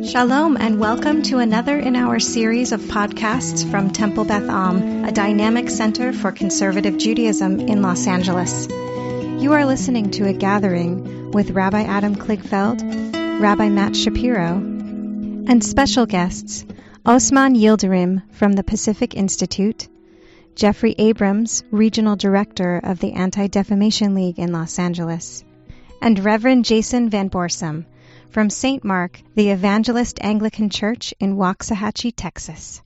Shalom and welcome to another in our series of podcasts from Temple Beth Am, a dynamic center for conservative Judaism in Los Angeles. You are listening to a gathering with Rabbi Adam Kligfeld, Rabbi Matt Shapiro, and special guests Osman Yildirim from the Pacific Institute, Jeffrey Abrams, Regional Director of the Anti-Defamation League in Los Angeles, and Reverend Jason Van Borssum from St. Mark, the Evangelist Anglican Church in Waxahachie, Texas.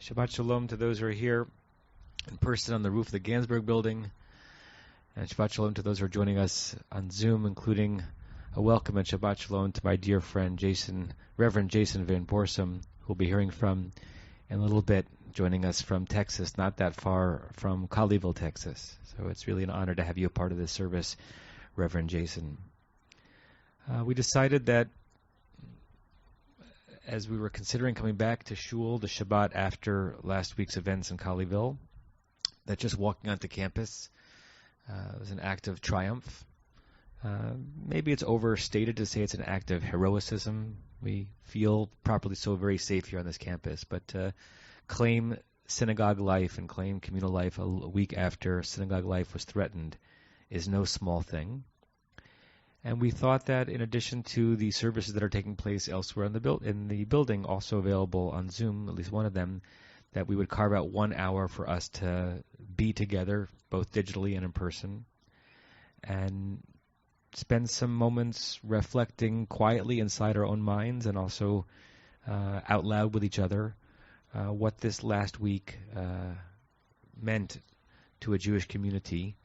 Shabbat Shalom to those who are here in person on the roof of the Gansberg building, and Shabbat Shalom to those who are joining us on Zoom, including a welcome and Shabbat Shalom to my dear friend Reverend Jason Van Borssum, who we'll be hearing from in a little bit, joining us from Texas, not that far from Colleyville, Texas. So it's really an honor to have you a part of this service, Reverend Jason. We decided that as we were considering coming back to Shul, the Shabbat after last week's events in Colleyville, that just walking onto campus was an act of triumph. Maybe it's overstated to say it's an act of heroicism. We feel properly so very safe here on this campus, but claim synagogue life and claim communal life a week after synagogue life was threatened is no small thing. And we thought that in addition to the services that are taking place elsewhere in the building, also available on Zoom, at least one of them, that we would carve out 1 hour for us to be together, both digitally and in person, and spend some moments reflecting quietly inside our own minds and also out loud with each other what this last week meant to a Jewish community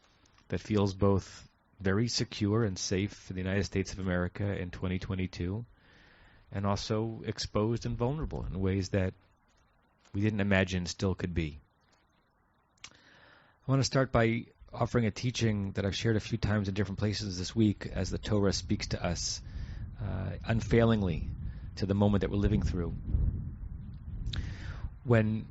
that feels both very secure and safe in the United States of America in 2022, and also exposed and vulnerable in ways that we didn't imagine still could be. I want to start by offering a teaching that I've shared a few times in different places this week as the Torah speaks to us unfailingly to the moment that we're living through. When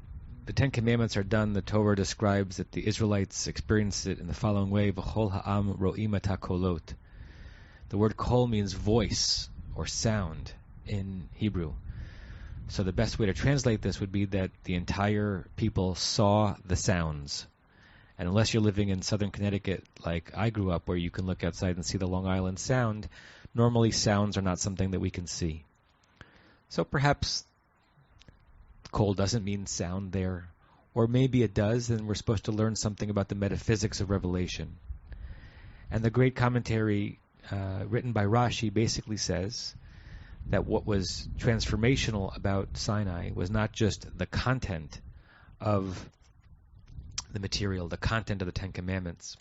the Ten Commandments are done, the Torah describes that the Israelites experienced it in the following way: V'chol ha'am ro'im et ha'kolot. The word kol means voice or sound in Hebrew. So the best way to translate this would be that the entire people saw the sounds. And unless you're living in southern Connecticut, like I grew up, where you can look outside and see the Long Island Sound, normally sounds are not something that we can see. So perhaps kol doesn't mean sound there. Or maybe it does, and we're supposed to learn something about the metaphysics of revelation. And the great commentary written by Rashi basically says that what was transformational about Sinai was not just the content of the material, the content of the Ten Commandments,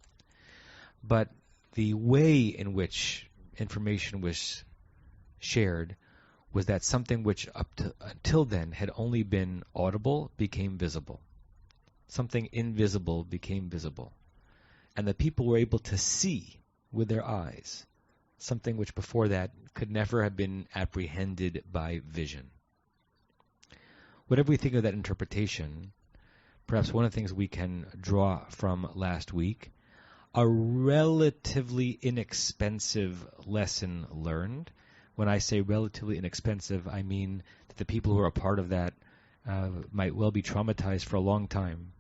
but the way in which information was shared was that something which until then had only been audible became visible. Something invisible became visible. And the people were able to see with their eyes something which before that could never have been apprehended by vision. Whatever we think of that interpretation, perhaps one of the things we can draw from last week, a relatively inexpensive lesson learned. When I say relatively inexpensive, I mean that the people who are a part of that might well be traumatized for a long time.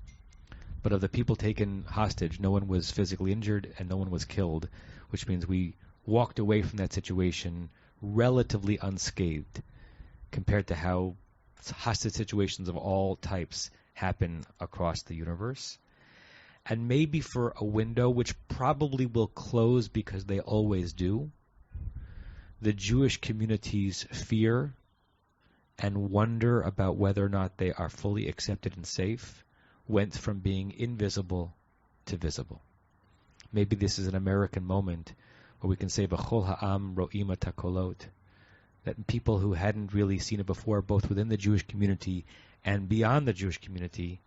But of the people taken hostage, no one was physically injured and no one was killed, which means we walked away from that situation relatively unscathed compared to how hostage situations of all types happen across the universe. And maybe for a window, which probably will close because they always do, the Jewish community's fear and wonder about whether or not they are fully accepted and safe went from being invisible to visible. Maybe this is an American moment where we can say, V'chol ha'am ro'im et ha'kolot, that people who hadn't really seen it before, both within the Jewish community and beyond the Jewish community,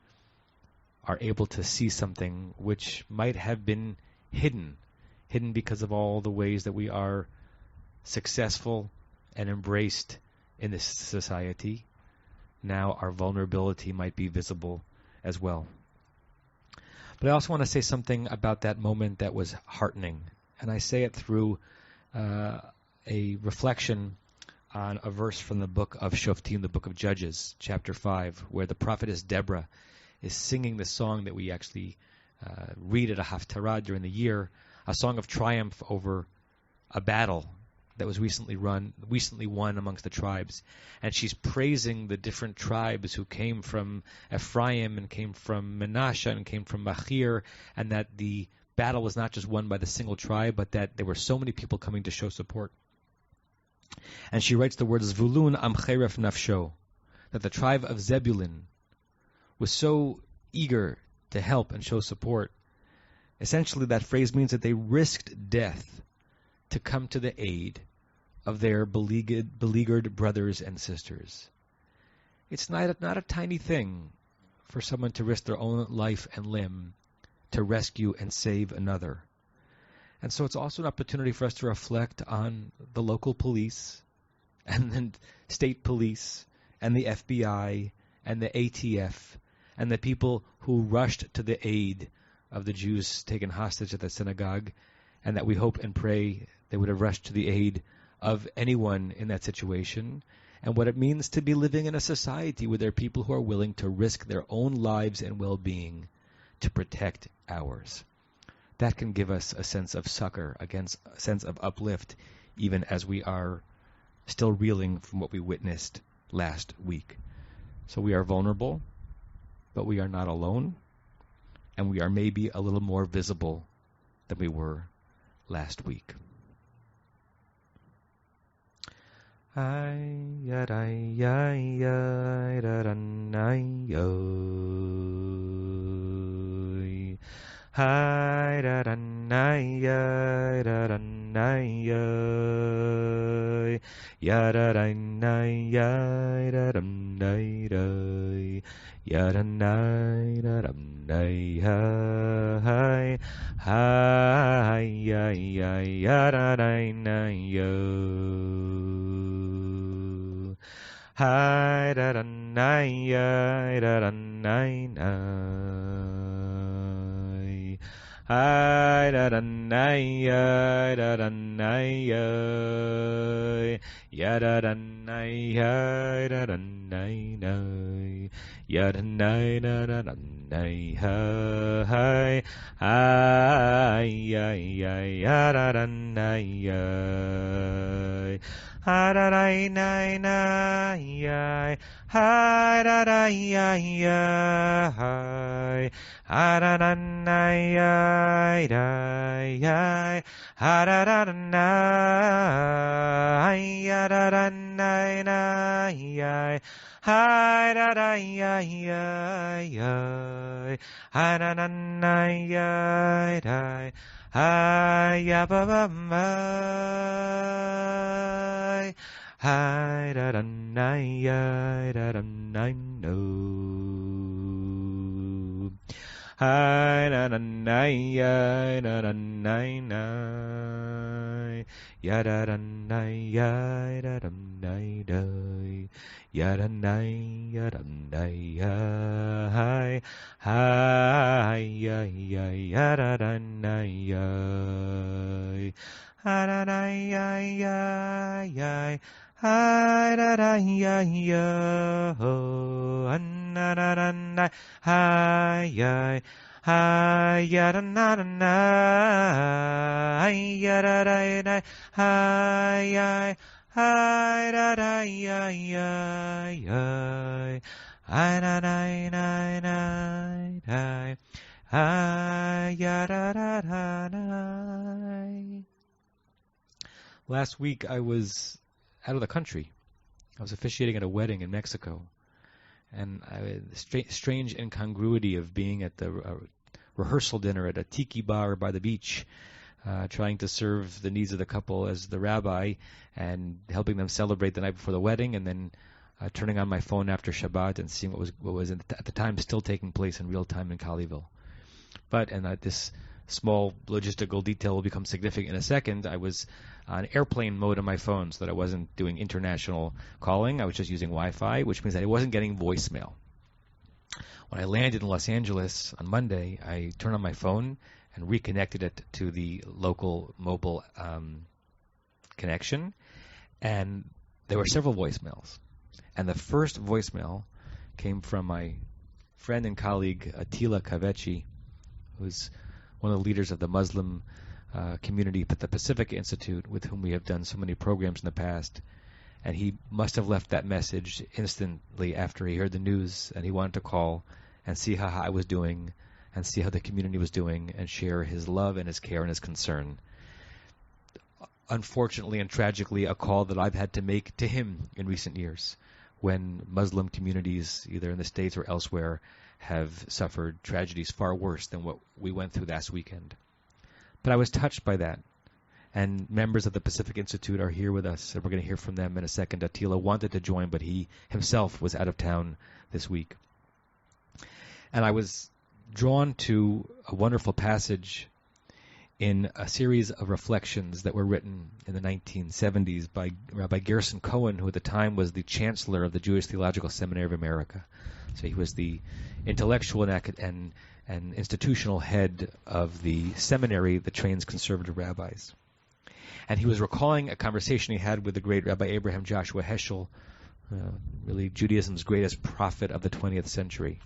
are able to see something which might have been hidden because of all the ways that we are successful and embraced in this society. Now our vulnerability might be visible as well. But I also want to say something about that moment that was heartening. And I say it through a reflection on a verse from the book of Shoftim, the book of Judges, chapter 5, where the prophetess Deborah is singing the song that we actually read at a haftarah during the year, a song of triumph over a battle that was recently won amongst the tribes. And she's praising the different tribes who came from Ephraim and came from Manasseh and came from Machir, and that the battle was not just won by the single tribe, but that there were so many people coming to show support. And she writes the words, Zvulun am cheref nafsho, that the tribe of Zebulun was so eager to help and show support. Essentially, that phrase means that they risked death to come to the aid of their beleaguered brothers and sisters. It's not a tiny thing for someone to risk their own life and limb to rescue and save another. And so it's also an opportunity for us to reflect on the local police and the state police and the FBI and the ATF and the people who rushed to the aid of the Jews taken hostage at the synagogue, and that we hope and pray they would have rushed to the aid of anyone in that situation, and what it means to be living in a society where there are people who are willing to risk their own lives and well-being to protect ours. That can give us a sense of succor, a sense of uplift, even as we are still reeling from what we witnessed last week. So we are vulnerable, but we are not alone, and we are maybe a little more visible than we were last week. Hi da da nay da da nay nay. Hi da da nay da da nay ya da da nay da da nay nay ya da nay da da nay hi hi ya ya da da nay ha da da nay nay ha da da ya hi ha da da nay da ha da da nay ya da da nay nay hi da da ya hi da da nay da hi ya ba ba mai hi da da nay da da nay no hi da da nay da da nay nay ya da da nay da da nay day ya da nay da nay hi hi ya ya da da nay ha da da ya ya hi da da ya ya ho na da da na hi ya hi ya da na da na hi ya da da na hi ya hi da da ya ya ya hi da da na na hi ya da da na. Last week I was out of the country. I was officiating at a wedding in Mexico, and strange incongruity of being at the rehearsal dinner at a tiki bar by the beach, trying to serve the needs of the couple as the rabbi and helping them celebrate the night before the wedding, and then turning on my phone after Shabbat and seeing what was at the time still taking place in real time in Colleyville. But, and this small logistical detail will become significant in a second, I was on airplane mode on my phone so that I wasn't doing international calling. I was just using Wi-Fi, which means that I wasn't getting voicemail. When I landed in Los Angeles on Monday, I turned on my phone and reconnected it to the local mobile connection, and there were several voicemails. And the first voicemail came from my friend and colleague Attila Kavechi, who's one of the leaders of the Muslim community at the Pacific Institute, with whom we have done so many programs in the past. And he must have left that message instantly after he heard the news, and he wanted to call and see how I was doing and see how the community was doing and share his love and his care and his concern. Unfortunately and tragically, a call that I've had to make to him in recent years when Muslim communities, either in the States or elsewhere, have suffered tragedies far worse than what we went through last weekend. But I was touched by that. And members of the Pacific Institute are here with us, and we're going to hear from them in a second. Attila wanted to join, but he himself was out of town this week. And I was drawn to a wonderful passage in a series of reflections that were written in the 1970s by Rabbi Gerson Cohen, who at the time was the chancellor of the Jewish Theological Seminary of America. So he was the intellectual and institutional head of the seminary that trains conservative rabbis. And he was recalling a conversation he had with the great Rabbi Abraham Joshua Heschel, really Judaism's greatest prophet of the 20th century.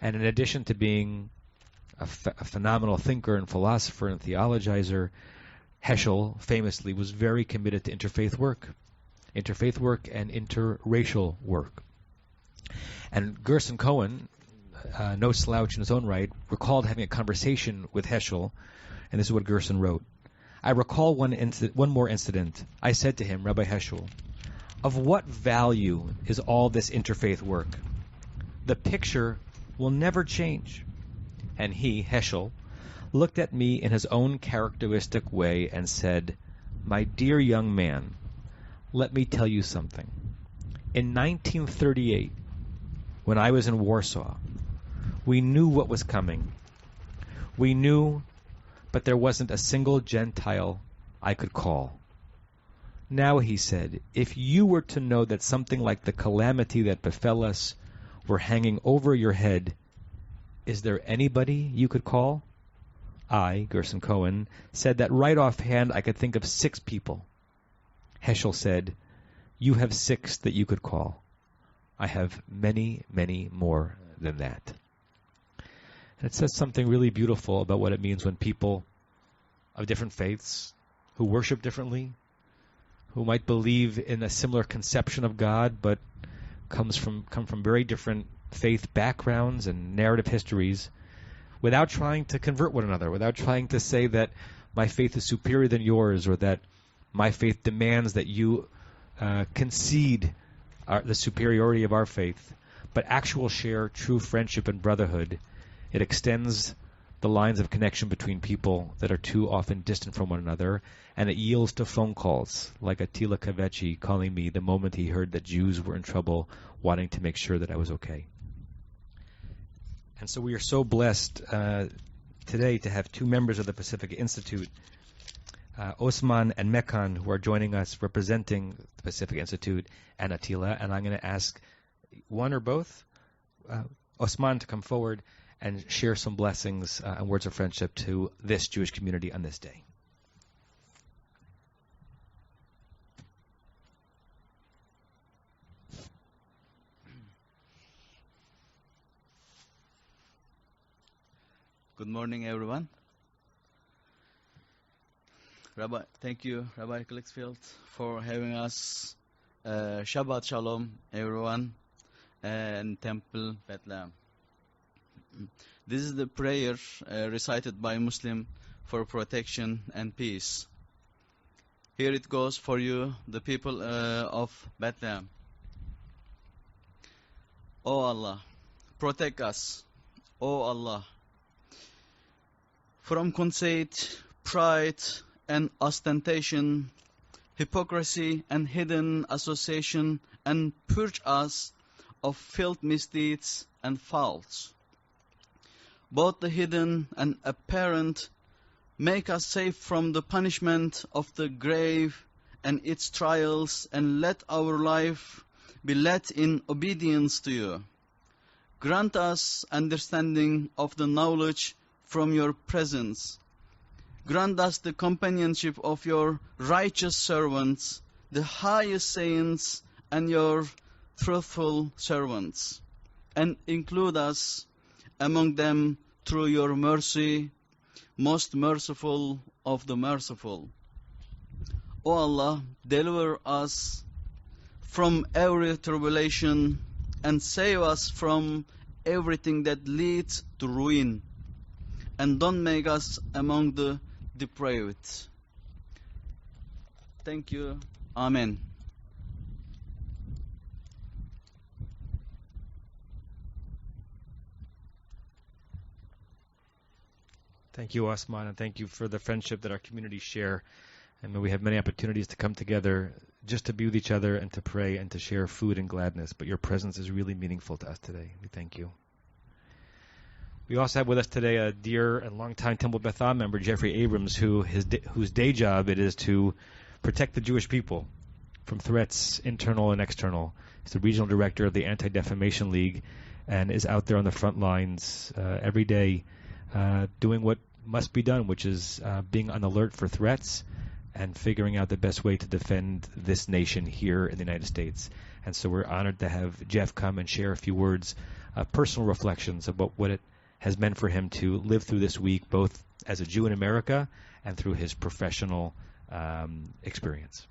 And in addition to being a phenomenal thinker and philosopher and theologizer, Heschel famously was very committed to interfaith work and interracial work. And Gerson Cohen, no slouch in his own right, recalled having a conversation with Heschel, and this is what Gerson wrote. I recall one more incident. I said to him, Rabbi Heschel, of what value is all this interfaith work? The picture will never change. And he, Heschel, looked at me in his own characteristic way and said, my dear young man, let me tell you something. In 1938, when I was in Warsaw, we knew what was coming. We knew, but there wasn't a single Gentile I could call. Now, he said, if you were to know that something like the calamity that befell us were hanging over your head, is there anybody you could call? I, Gerson Cohen, said that right offhand I could think of 6 people. Heschel said, you have 6 that you could call. I have many, many more than that. And it says something really beautiful about what it means when people of different faiths, who worship differently, who might believe in a similar conception of God, but come from very different faith backgrounds and narrative histories, without trying to convert one another, without trying to say that my faith is superior than yours, or that my faith demands that you concede the superiority of our faith, but actual share true friendship and brotherhood. It extends the lines of connection between people that are too often distant from one another, and it yields to phone calls, like Attila Kavecki calling me the moment he heard that Jews were in trouble, wanting to make sure that I was okay. And so we are so blessed today to have 2 members of the Pacific Institute, Osman and Mekan, who are joining us representing the Pacific Institute, and Attila. And I'm going to ask one or both, Osman, to come forward and share some blessings and words of friendship to this Jewish community on this day. Good morning, everyone. Rabbi, thank you, Rabbi Kligfeld, for having us. Shabbat Shalom, everyone, and Temple Bethlehem. This is the prayer recited by Muslim for protection and peace. Here it goes for you, the people of Bethlehem. O Allah, protect us, O Allah, from conceit, pride, and ostentation, hypocrisy, and hidden association, and purge us of filth, misdeeds, and faults. Both the hidden and apparent, make us safe from the punishment of the grave and its trials, and let our life be led in obedience to you. Grant us understanding of the knowledge from your presence. Grant us the companionship of your righteous servants, the highest saints, and your truthful servants, and include us among them through your mercy, most merciful of the merciful. O Allah, deliver us from every tribulation and save us from everything that leads to ruin, and don't make us among the depraved. Thank you. Amen. Thank you, Osman, and thank you for the friendship that our communities share. And may we have many opportunities to come together just to be with each other and to pray and to share food and gladness. But your presence is really meaningful to us today. We thank you. We also have with us today a dear and longtime Temple Beth Am member, Jeffrey Abrams, whose day job it is to protect the Jewish people from threats, internal and external. He's the regional director of the Anti-Defamation League and is out there on the front lines every day doing what must be done, which is being on alert for threats and figuring out the best way to defend this nation here in the United States. And so we're honored to have Jeff come and share a few words, personal reflections about what it has meant for him to live through this week, both as a Jew in America and through his professional experience.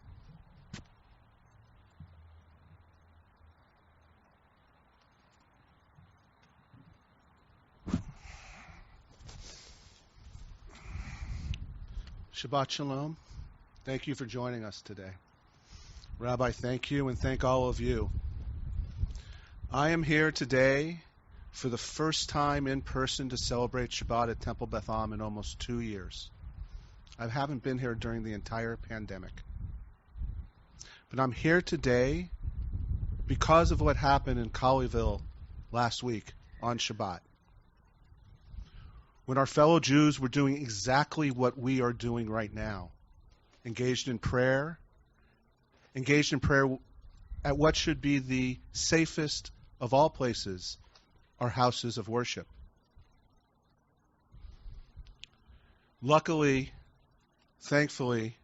Shabbat Shalom. Thank you for joining us today. Rabbi, thank you, and thank all of you. I am here today for the first time in person to celebrate Shabbat at Temple Beth Am in almost 2 years. I haven't been here during the entire pandemic. But I'm here today because of what happened in Colleyville last week on Shabbat, when our fellow Jews were doing exactly what we are doing right now, engaged in prayer engaged in prayer at what should be the safest of all places, our houses of worship. Luckily, thankfully,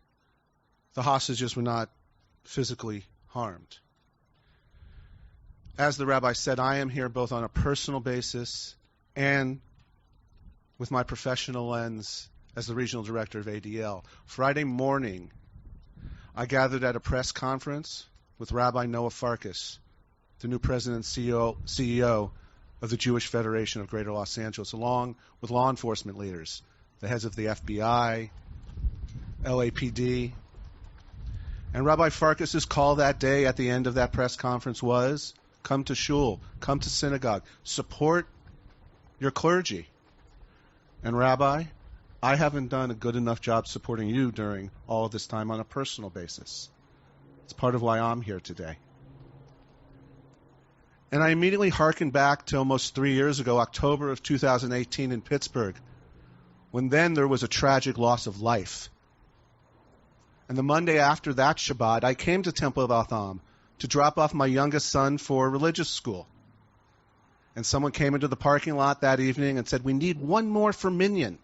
the hostages were not physically harmed. As the rabbi said, I am here both on a personal basis and with my professional lens as the regional director of ADL. Friday morning, I gathered at a press conference with Rabbi Noah Farkas, the new president and CEO of the Jewish Federation of Greater Los Angeles, along with law enforcement leaders, the heads of the FBI, LAPD. And Rabbi Farkas's call that day at the end of that press conference was, come to shul, come to synagogue, support your clergy. And Rabbi, I haven't done a good enough job supporting you during all of this time on a personal basis. It's part of why I'm here today. And I immediately hearkened back to almost 3 years ago, October of 2018 in Pittsburgh, when then there was a tragic loss of life. And the Monday after that Shabbat, I came to Temple Beth Am to drop off my youngest son for religious school. And someone came into the parking lot that evening and said, we need one more for Minyan.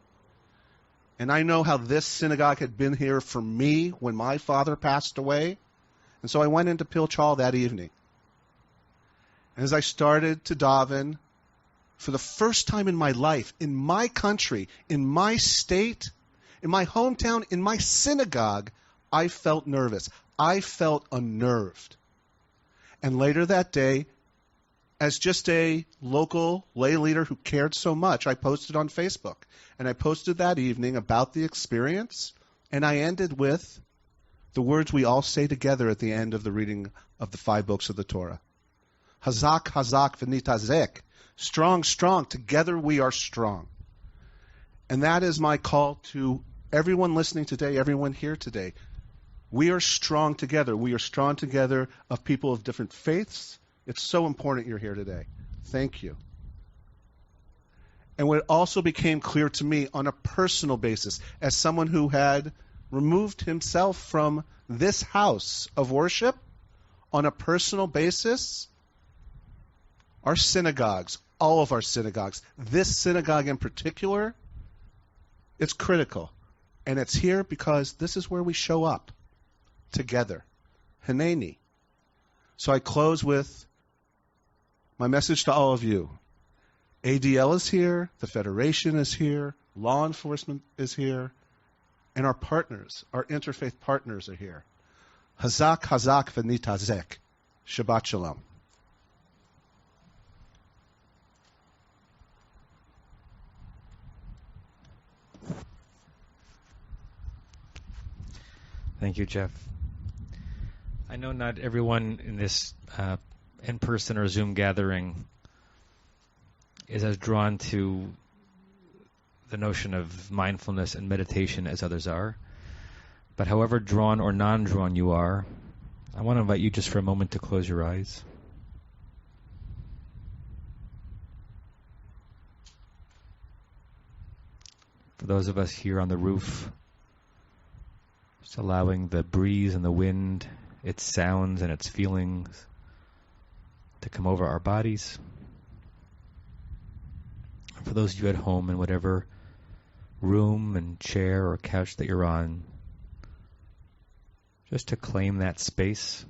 And I know how this synagogue had been here for me when my father passed away. And so I went into Pilch Hall that evening. And as I started to daven, for the first time in my life, in my country, in my state, in my hometown, in my synagogue, I felt nervous. I felt unnerved. And later that day, as just a local lay leader who cared so much, I posted on Facebook. And I posted that evening about the experience, and I ended with the words we all say together at the end of the reading of the 5 books of the Torah. Hazak, hazak, v'nitazek. Strong, strong. Together we are strong. And that is my call to everyone listening today, everyone here today. We are strong together. We are strong together of people of different faiths. It's so important you're here today. Thank you. And what also became clear to me on a personal basis, as someone who had removed himself from this house of worship, on a personal basis, our synagogues, all of our synagogues, this synagogue in particular, it's critical. And it's here because this is where we show up together. Haneni. So I close with my message to all of you. ADL is here, the Federation is here, law enforcement is here, and our partners, our interfaith partners are here. Hazak, hazak, v'nitazek. Shabbat shalom. Thank you, Jeff. I know not everyone in this in-person or Zoom gathering is as drawn to the notion of mindfulness and meditation as others are. But however drawn or non-drawn you are, I want to invite you just for a moment to close your eyes. For those of us here on the roof, just allowing the breeze and the wind, its sounds and its feelings to come over our bodies. For those of you at home, in whatever room and chair or couch that you're on, just to claim that space.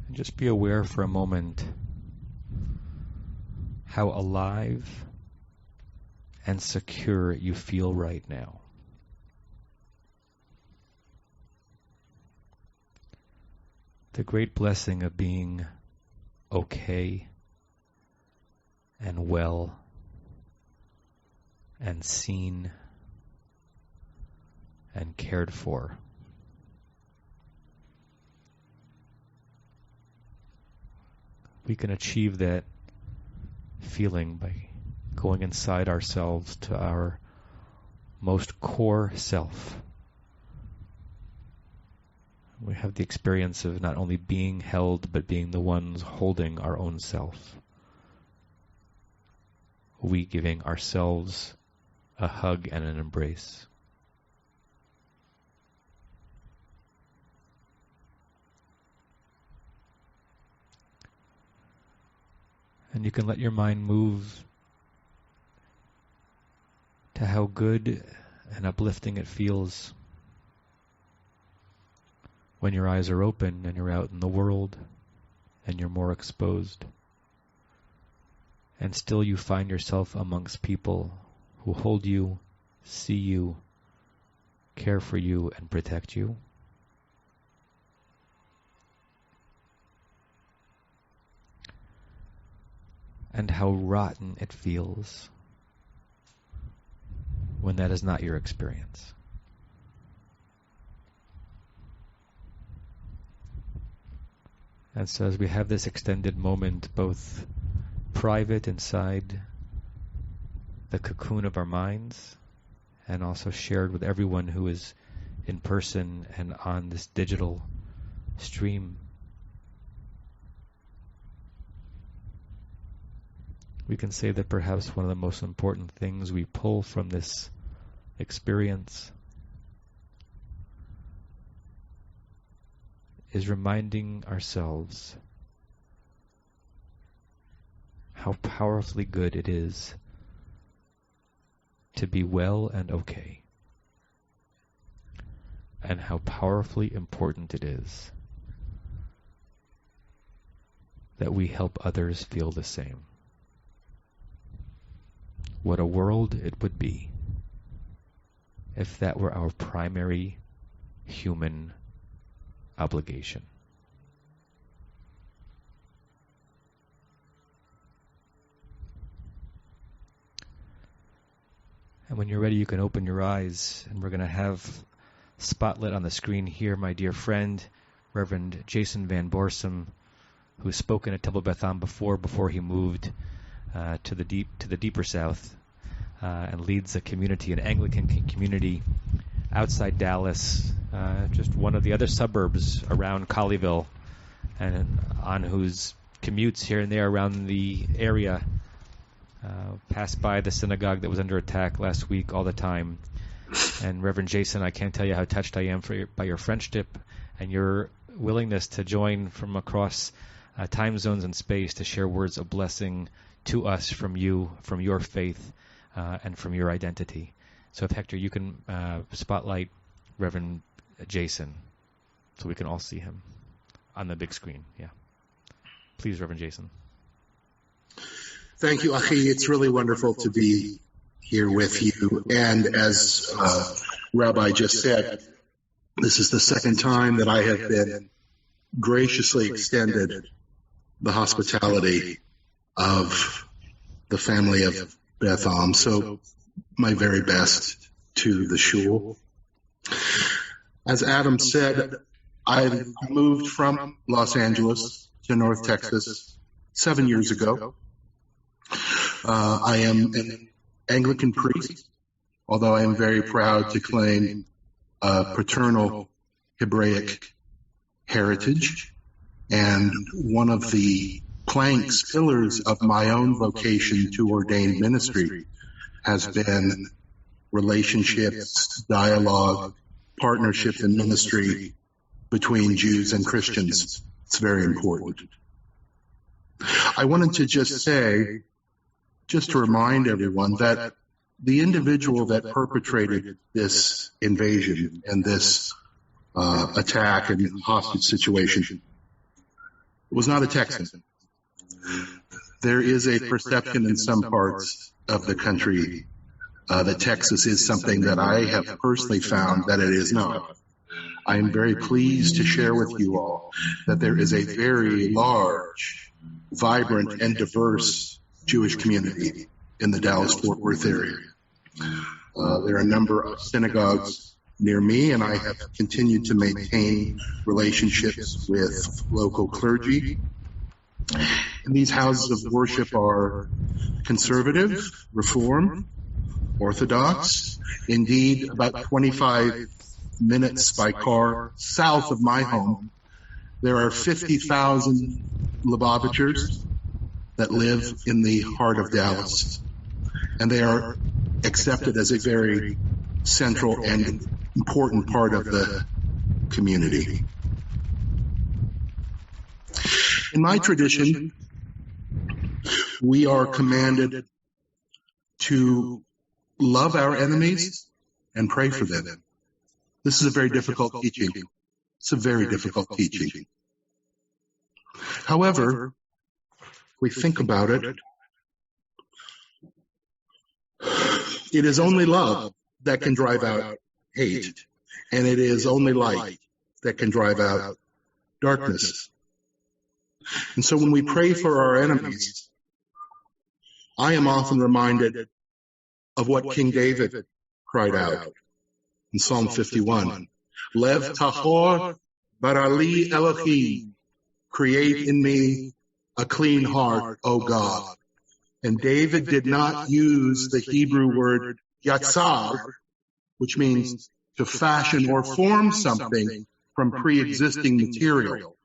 And just be aware for a moment how alive and secure you feel right now. The great blessing of being okay and well and seen and cared for. We can achieve that feeling by going inside ourselves to our most core self. We have the experience of not only being held, but being the ones holding our own self. We giving ourselves a hug and an embrace. And you can let your mind move to how good and uplifting it feels when your eyes are open and you're out in the world and you're more exposed. And still you find yourself amongst people who hold you, see you, care for you, and protect you. And how rotten it feels when that is not your experience. And so as we have this extended moment, both private inside the cocoon of our minds and also shared with everyone who is in person and on this digital stream, we can say that perhaps one of the most important things we pull from this experience is reminding ourselves how powerfully good it is to be well and okay, and how powerfully important it is that we help others feel the same. What a world it would be if that were our primary human obligation. And when you're ready, you can open your eyes, and we're going to have spotlit on the screen here my dear friend, Reverend Jason Van Borssum, who's spoken at Temple Beth Am before he moved to the deeper south, and leads a community, an Anglican community outside Dallas, just one of the other suburbs around Colleyville, and on whose commutes here and there around the area passed by the synagogue that was under attack last week all the time. And Reverend Jason, I can't tell you how touched I am by your friendship and your willingness to join from across time zones and space to share words of blessing to us from you, from your faith, and from your identity. So if Hector, you can spotlight Reverend Jason so we can all see him on the big screen. Yeah. Please, Reverend Jason. Thank you, Achi. It's really wonderful to be here with you. And as Rabbi just said, this is the second time that I have been graciously extended the hospitality of the family of Beth Am. So my very best to the shul. As Adam said, I moved from Los Angeles to North Texas 7 years ago. I am an Anglican priest, although I am very proud to claim paternal Hebraic heritage. And one of the pillars of my own vocation to ordained ministry has been relationships, dialogue, partnership and ministry between Jews and Christians. It's very important. I wanted to just say, just to remind everyone, that the individual that perpetrated this invasion and this attack and hostage situation was not a Texan. There is a perception in some parts of the country that Texas is something that I have personally found that it is not. I am very pleased to share with you all that there is a very large, vibrant, and diverse Jewish community in the Dallas-Fort Worth area. There are a number of synagogues near me, and I have continued to maintain relationships with local clergy. And these houses of worship are conservative, Reform, Orthodox. Indeed, about 25 minutes by car south of my home, there are 50,000 Lubavitchers that live in the heart of Dallas. And they are accepted as a very central and important part of the community. In my tradition, we are commanded to love our enemies and pray for them. This is a very difficult teaching. It's a very difficult teaching. However, we think about it, it is only love that can drive out hate, and it is only light that can drive out darkness. And so when we pray for our enemies, I am often reminded of what King David cried out in Psalm 51. Lev tahor barali Elohim, create in me a clean heart, O God. And David did not use the Hebrew word yatzar, which means to fashion or form something from pre-existing material,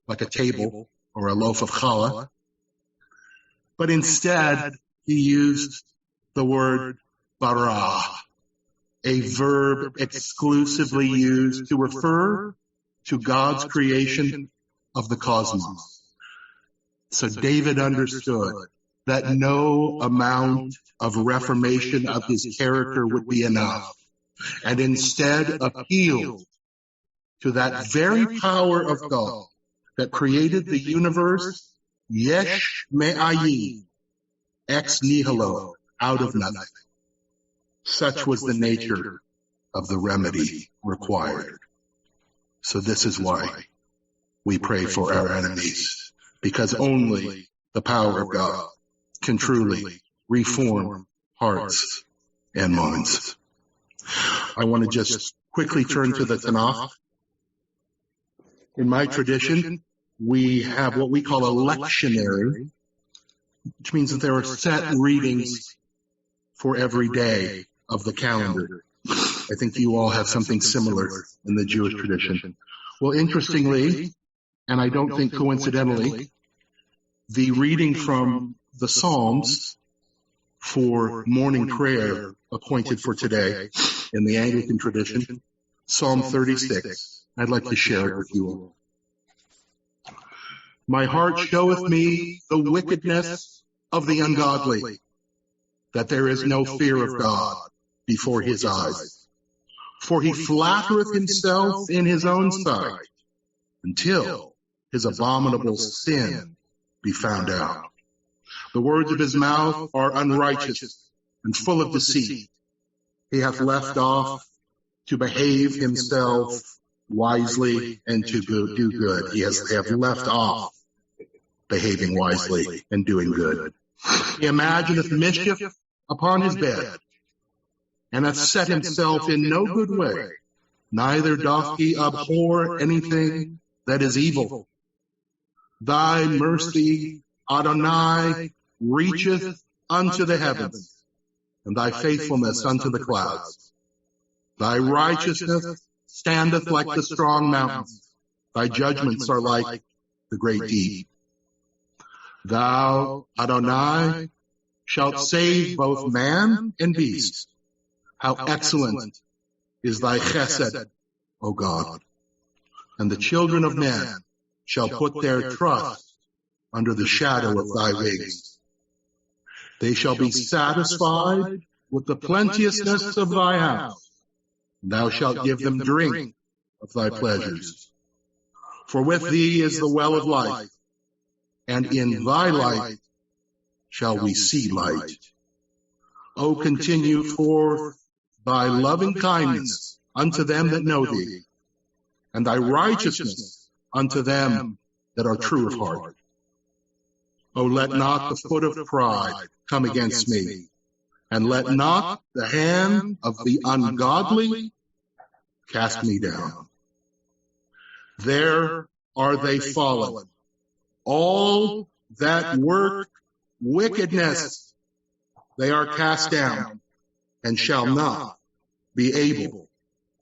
like a table or a loaf of challah. But instead, he used the word bara, a verb exclusively used to refer to God's creation of the cosmos. So David understood that no amount of reformation of his character would be enough, and instead appealed to that very power of God that created the universe, yesh me'ayin, ex nihilo, out of nothing. Such was the nature of the remedy required. So this is why we pray for our enemies, because only the power of God can truly reform hearts and minds. I want to just quickly turn to the Tanakh. In my tradition, we have what we call a lectionary, which means that there are set readings for every day of the calendar. I think you all have something similar in the Jewish tradition. Well, interestingly, and I don't think coincidentally, the reading from the Psalms for morning prayer appointed for today in the Anglican tradition, Psalm 36, I'd like to share it with you all. My heart showeth me the wickedness of the ungodly, that there is no fear of God before his eyes. For he flattereth himself in his own sight, until his abominable sin be found out. The words of his mouth are unrighteous and full of deceit. He hath left off to behave himself wisely and to do good. He has left off behaving wisely and doing good. He imagineth mischief upon his bed, and hath set himself in no good way. Neither doth he abhor anything that is evil. Thy mercy, Adonai, reacheth unto the heavens, and thy faithfulness unto the clouds. Thy righteousness standeth like the strong mountains. Thy judgments are like the great deep. Thou, Adonai, shalt save both man and beast. How excellent is thy chesed, O God. And the children of men shall put their trust under the shadow of thy wings. They shall be satisfied with the plenteousness of thy house. Thou shalt give them drink of thy pleasures. For with thee is the well of life, and in thy light shall we see light. O continue forth thy loving kindness unto them that know thee, and thy righteousness unto them that are true of heart. O let not the foot of pride come against me, and let not the hand of the ungodly cast me down. There are they fallen, all that work wickedness. They are cast down and shall not be able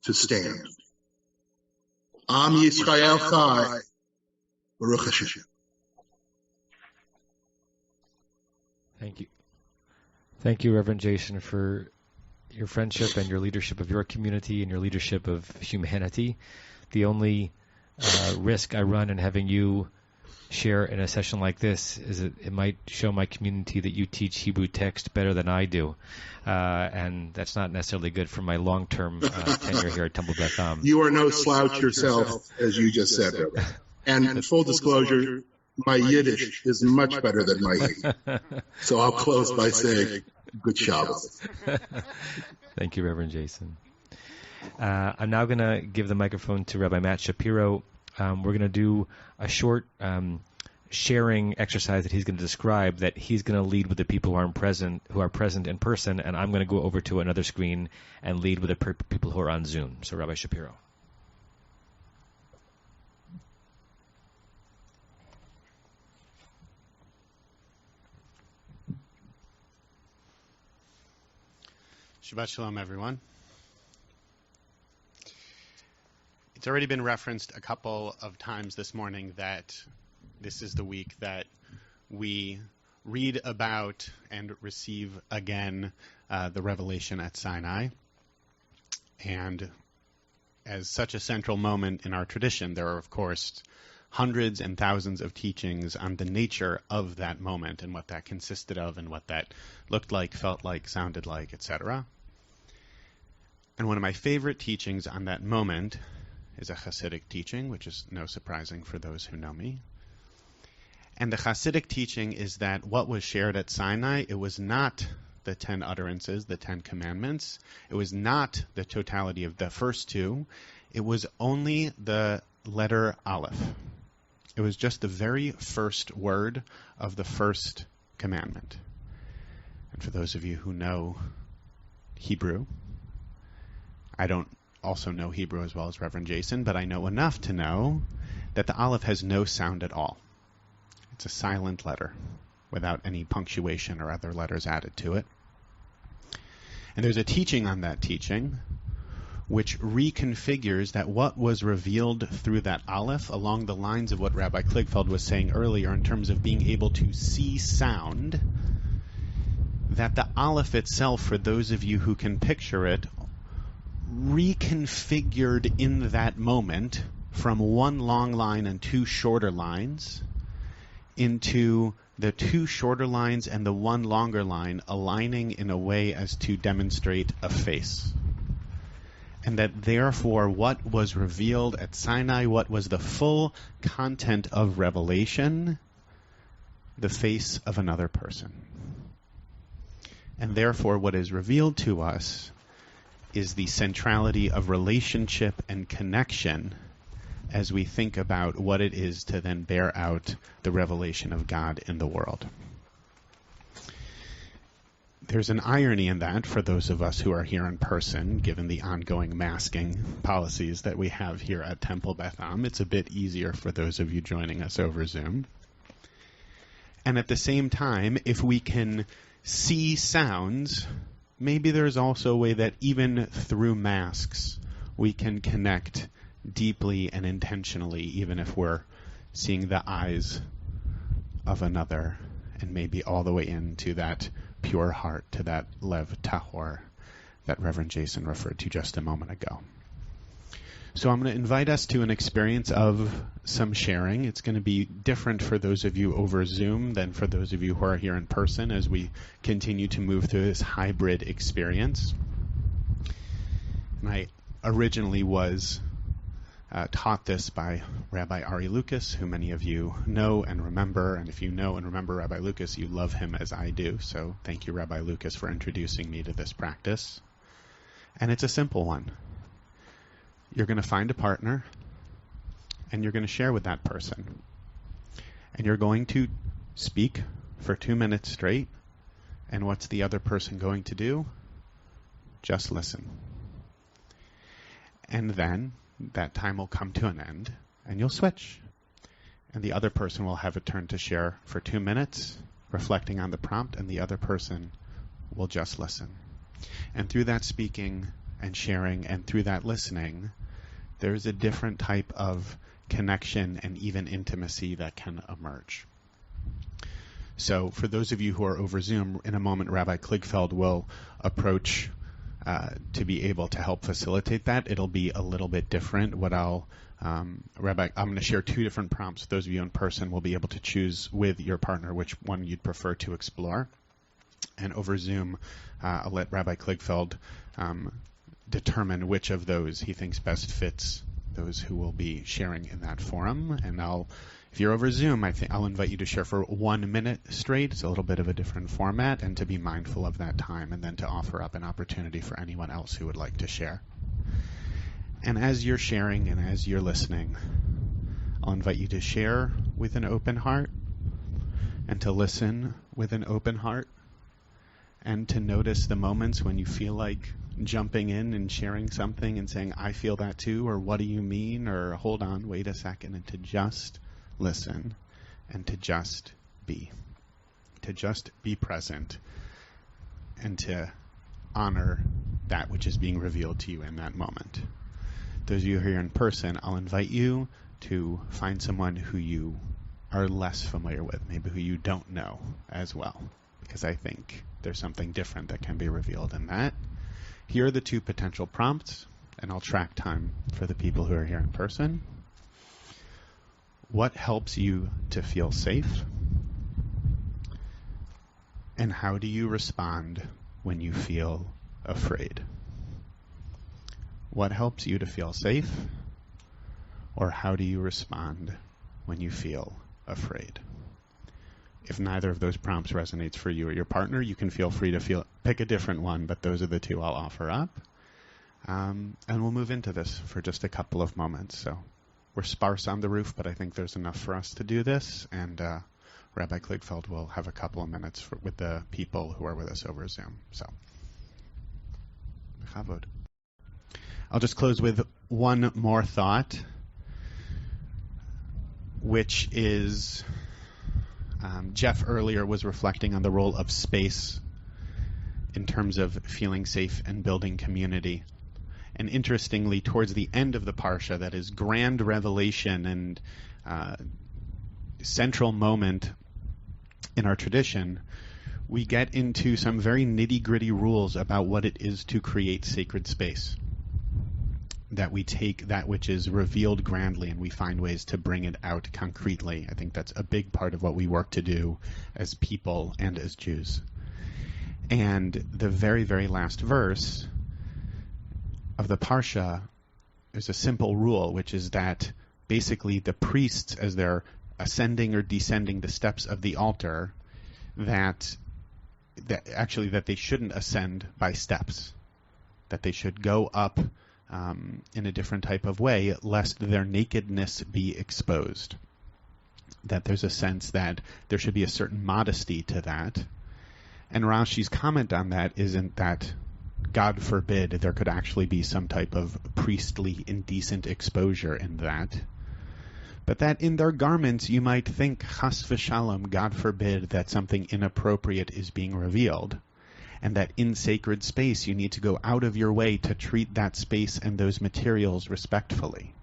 to stand. Am Yisrael Chai, Baruch Hashem. Thank you. Thank you, Reverend Jason, for your friendship and your leadership of your community and your leadership of humanity. The only risk I run in having you share in a session like this is that it might show my community that you teach Hebrew text better than I do. And that's not necessarily good for my long-term tenure here at Temple Beth Am. You are no slouch yourself, as you just said, Rabbi. And full disclosure, my Yiddish is much better than my Hebrew. So I'll close by saying, good Shabbos. Thank you, Reverend Jason. I'm now going to give the microphone to Rabbi Matt Shapiro. We're going to do a short sharing exercise that he's going to describe, that he's going to lead with the people who are present in person, and I'm going to go over to another screen and lead with the people who are on Zoom. So, Rabbi Shapiro. Shabbat Shalom, everyone. It's already been referenced a couple of times this morning that this is the week that we read about and receive again the revelation at Sinai. And as such a central moment in our tradition, there are, of course, hundreds and thousands of teachings on the nature of that moment and what that consisted of and what that looked like, felt like, sounded like, etc. And one of my favorite teachings on that moment is a Hasidic teaching, which is no surprising for those who know me. And the Hasidic teaching is that what was shared at Sinai, it was not the 10 utterances, the 10 commandments. It was not the totality of the first two. It was only the letter Aleph. It was just the very first word of the first commandment. And for those of you who know Hebrew, I don't also know Hebrew as well as Reverend Jason, but I know enough to know that the Aleph has no sound at all. It's a silent letter without any punctuation or other letters added to it. And there's a teaching on that teaching which reconfigures that what was revealed through that Aleph along the lines of what Rabbi Kligfeld was saying earlier in terms of being able to see sound, that the Aleph itself, for those of you who can picture it, reconfigured in that moment from one long line and two shorter lines into the two shorter lines and the one longer line aligning in a way as to demonstrate a face. And that therefore what was revealed at Sinai, what was the full content of revelation, the face of another person. And therefore what is revealed to us is the centrality of relationship and connection as we think about what it is to then bear out the revelation of God in the world. There's an irony in that for those of us who are here in person, given the ongoing masking policies that we have here at Temple Beth Am. It's a bit easier for those of you joining us over Zoom. And at the same time, if we can see sounds, maybe there's also a way that even through masks, we can connect deeply and intentionally, even if we're seeing the eyes of another, and maybe all the way into that pure heart, to that lev tahor that Reverend Jason referred to just a moment ago. So I'm going to invite us to an experience of some sharing. It's going to be different for those of you over Zoom than for those of you who are here in person as we continue to move through this hybrid experience. And I originally was taught this by Rabbi Ari Lucas, who many of you know and remember. And if you know and remember Rabbi Lucas, you love him as I do. So thank you, Rabbi Lucas, for introducing me to this practice. And it's a simple one. You're going to find a partner, and you're going to share with that person. And you're going to speak for 2 minutes straight. And what's the other person going to do? Just listen. And then that time will come to an end, and you'll switch. And the other person will have a turn to share for 2 minutes, reflecting on the prompt, and the other person will just listen. And through that speaking and sharing, and through that listening, there's a different type of connection and even intimacy that can emerge. So for those of you who are over Zoom, in a moment Rabbi Kligfeld will approach to be able to help facilitate that. It'll be a little bit different. Rabbi, I'm going to share two different prompts. Those of you in person will be able to choose with your partner which one you'd prefer to explore. And over Zoom, I'll let Rabbi Kligfeld determine which of those he thinks best fits those who will be sharing in that forum. And if you're over Zoom, I'll invite you to share for 1 minute straight. It's a little bit of a different format, and to be mindful of that time, and then to offer up an opportunity for anyone else who would like to share. And as you're sharing and as you're listening, I'll invite you to share with an open heart, and to listen with an open heart, and to notice the moments when you feel like jumping in and sharing something and saying, I feel that too, or what do you mean, or hold on, wait a second, and to just listen and to just be present, and to honor that which is being revealed to you in that moment. Those of you who are here in person, I'll invite you to find someone who you are less familiar with, maybe who you don't know as well, because I think there's something different that can be revealed in that. Here are the two potential prompts, and I'll track time for the people who are here in person. What helps you to feel safe? And how do you respond when you feel afraid? What helps you to feel safe? Or how do you respond when you feel afraid? If neither of those prompts resonates for you or your partner, you can feel free to pick a different one, but those are the two I'll offer up. And we'll move into this for just a couple of moments. So we're sparse on the roof, but I think there's enough for us to do this. And Rabbi Kligfeld will have a couple of minutes with the people who are with us over Zoom. So, Chavod. I'll just close with one more thought, which is Jeff earlier was reflecting on the role of space in terms of feeling safe and building community. And interestingly, towards the end of the Parsha, that is grand revelation and central moment in our tradition, we get into some very nitty-gritty rules about what it is to create sacred space. That we take that which is revealed grandly and we find ways to bring it out concretely. I think that's a big part of what we work to do as people and as Jews. And the very, very last verse of the Parsha is a simple rule, which is that basically the priests, as they're ascending or descending the steps of the altar, that they shouldn't ascend by steps, that they should go up in a different type of way, lest their nakedness be exposed. That there's a sense that there should be a certain modesty to that. And Rashi's comment on that isn't that, God forbid, there could actually be some type of priestly indecent exposure in that, but that in their garments you might think, chas v'shalom, God forbid, that something inappropriate is being revealed. And that in sacred space you need to go out of your way to treat that space and those materials respectfully.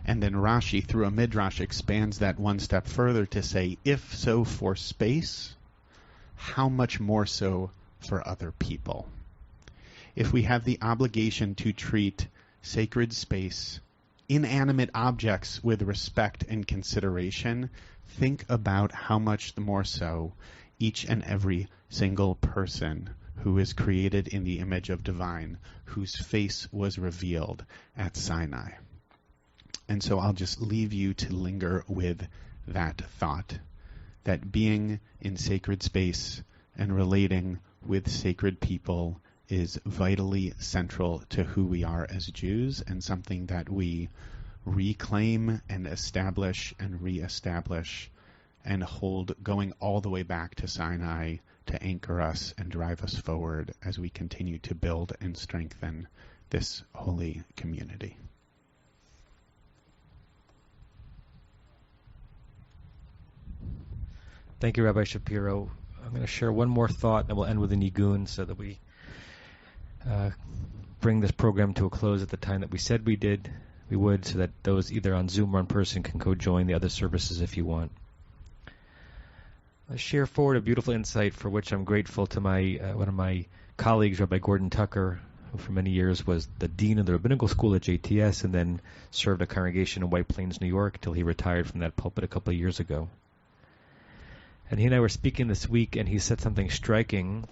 And then Rashi, through a midrash, expands that one step further to say, if so for space, how much more so for other people? If we have the obligation to treat sacred space, inanimate objects with respect and consideration, think about how much more so each and every single person who is created in the image of divine, whose face was revealed at Sinai. And so I'll just leave you to linger with that thought, that being in sacred space and relating with sacred people is vitally central to who we are as Jews, and something that we reclaim and establish and reestablish and hold going all the way back to Sinai to anchor us and drive us forward as we continue to build and strengthen this holy community. Thank you, Rabbi Shapiro. I'm going to share one more thought, and we'll end with a nigun so that we bring this program to a close at the time that we said we would, so that those either on Zoom or in person can go join the other services if you want. I share forward a beautiful insight for which I'm grateful to my one of my colleagues, Rabbi Gordon Tucker, who for many years was the dean of the rabbinical school at JTS and then served a congregation in White Plains, New York, till he retired from that pulpit a couple of years ago. And he and I were speaking this week, and he said something striking,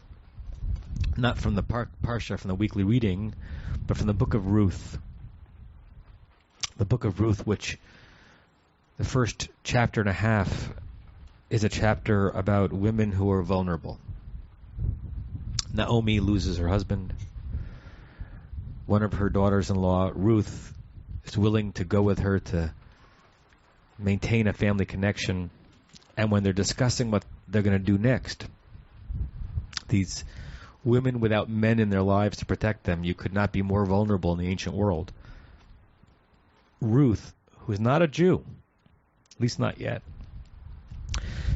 not from the Parsha, from the weekly reading, but from the book of Ruth. The book of Ruth, which the first chapter and a half is a chapter about women who are vulnerable. Naomi loses her husband. One of her daughters-in-law, Ruth, is willing to go with her to maintain a family connection. And when they're discussing what they're going to do next, these women without men in their lives to protect them, you could not be more vulnerable in the ancient world. Ruth, who is not a Jew, at least not yet,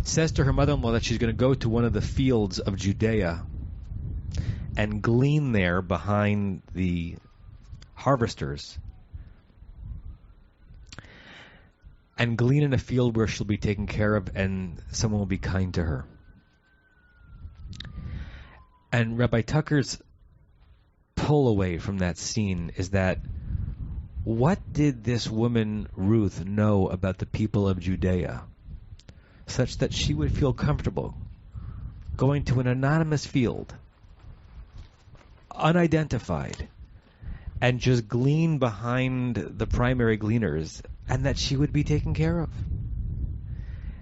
says to her mother-in-law that she's going to go to one of the fields of Judea and glean there behind the harvesters, and glean in a field where she'll be taken care of and someone will be kind to her. And Rabbi Tucker's pull away from that scene is that what did this woman, Ruth, know about the people of Judea such that she would feel comfortable going to an anonymous field, unidentified, and just glean behind the primary gleaners, and that she would be taken care of,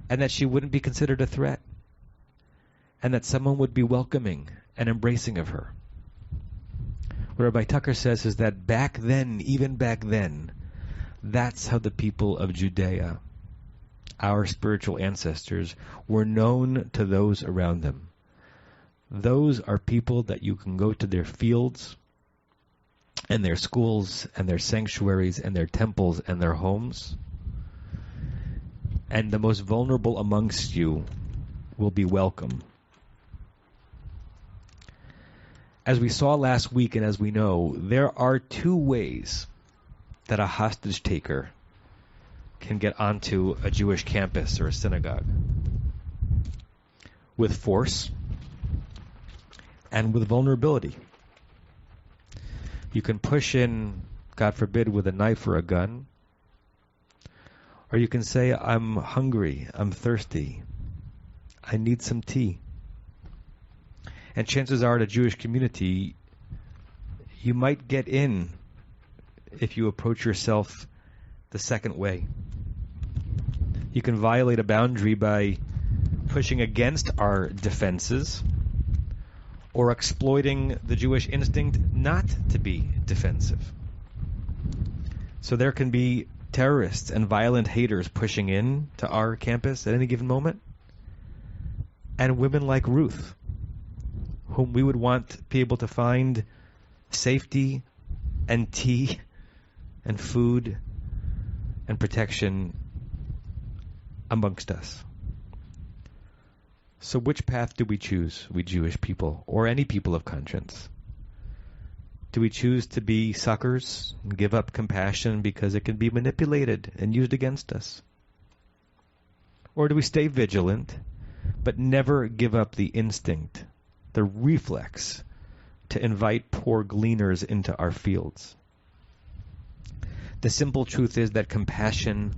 and that she wouldn't be considered a threat, and that someone would be welcoming and embracing of her? What Rabbi Tucker says is that back then, even back then, that's how the people of Judea, our spiritual ancestors, were known to those around them. Those are people that you can go to their fields and their schools and their sanctuaries and their temples and their homes, and the most vulnerable amongst you will be welcome. As we saw last week, and as we know, there are two ways that a hostage taker can get onto a Jewish campus or a synagogue: with force and with vulnerability. You can push in, God forbid, with a knife or a gun, or you can say, I'm hungry, I'm thirsty, I need some tea. And chances are, in a Jewish community, you might get in if you approach yourself the second way. You can violate a boundary by pushing against our defenses or exploiting the Jewish instinct not to be defensive. So there can be terrorists and violent haters pushing in to our campus at any given moment, and women like Ruth, whom we would want to be able to find safety and tea and food and protection amongst us. So which path do we choose, we Jewish people, or any people of conscience? Do we choose to be suckers and give up compassion because it can be manipulated and used against us? Or do we stay vigilant, but never give up the instinct, the reflex, to invite poor gleaners into our fields? The simple truth is that compassion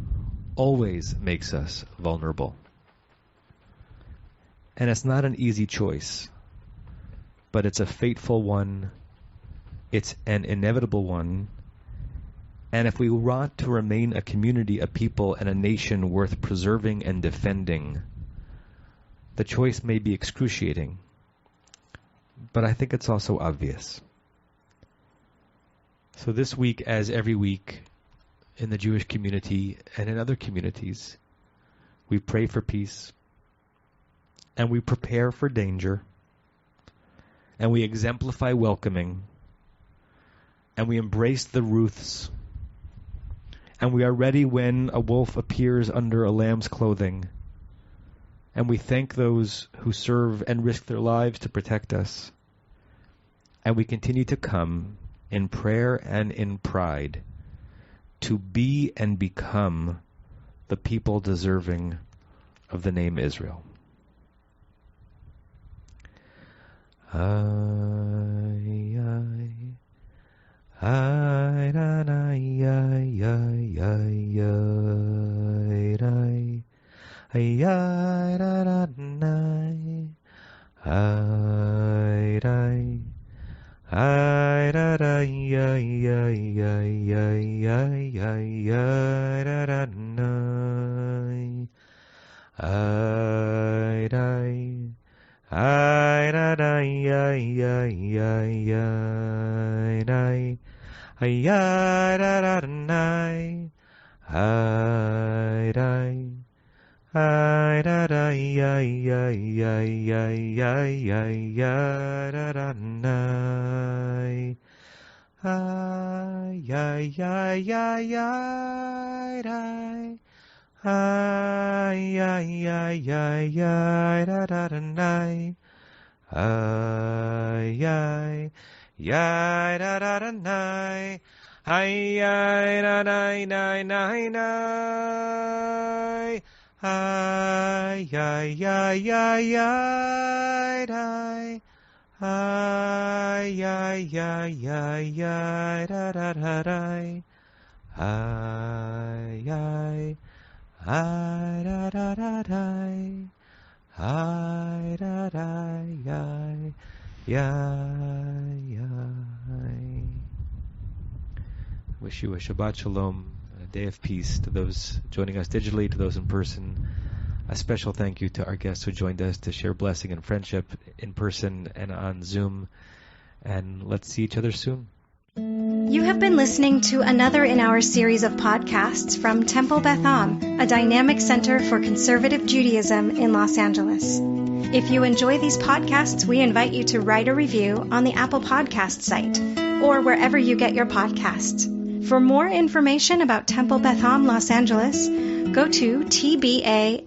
always makes us vulnerable. And it's not an easy choice, but it's a fateful one. It's an inevitable one. And if we want to remain a community, a people, and a nation worth preserving and defending, the choice may be excruciating, but I think it's also obvious. So this week, as every week in the Jewish community and in other communities, we pray for peace, and we prepare for danger, and we exemplify welcoming, and we embrace the Ruths, and we are ready when a wolf appears under a lamb's clothing, and we thank those who serve and risk their lives to protect us, and we continue to come in prayer and in pride to be and become the people deserving of the name Israel. Ay, ay, Wish you a Shabbat Shalom, a day of peace to those joining us digitally, to those in person. A special thank you to our guests who joined us to share blessing and friendship in person and on Zoom. And let's see each other soon. You have been listening to another in our series of podcasts from Temple Beth Am, a dynamic center for conservative Judaism in Los Angeles. If you enjoy these podcasts, we invite you to write a review on the Apple Podcast site or wherever you get your podcasts. For more information about Temple Beth Am Los Angeles, go to tbala.org.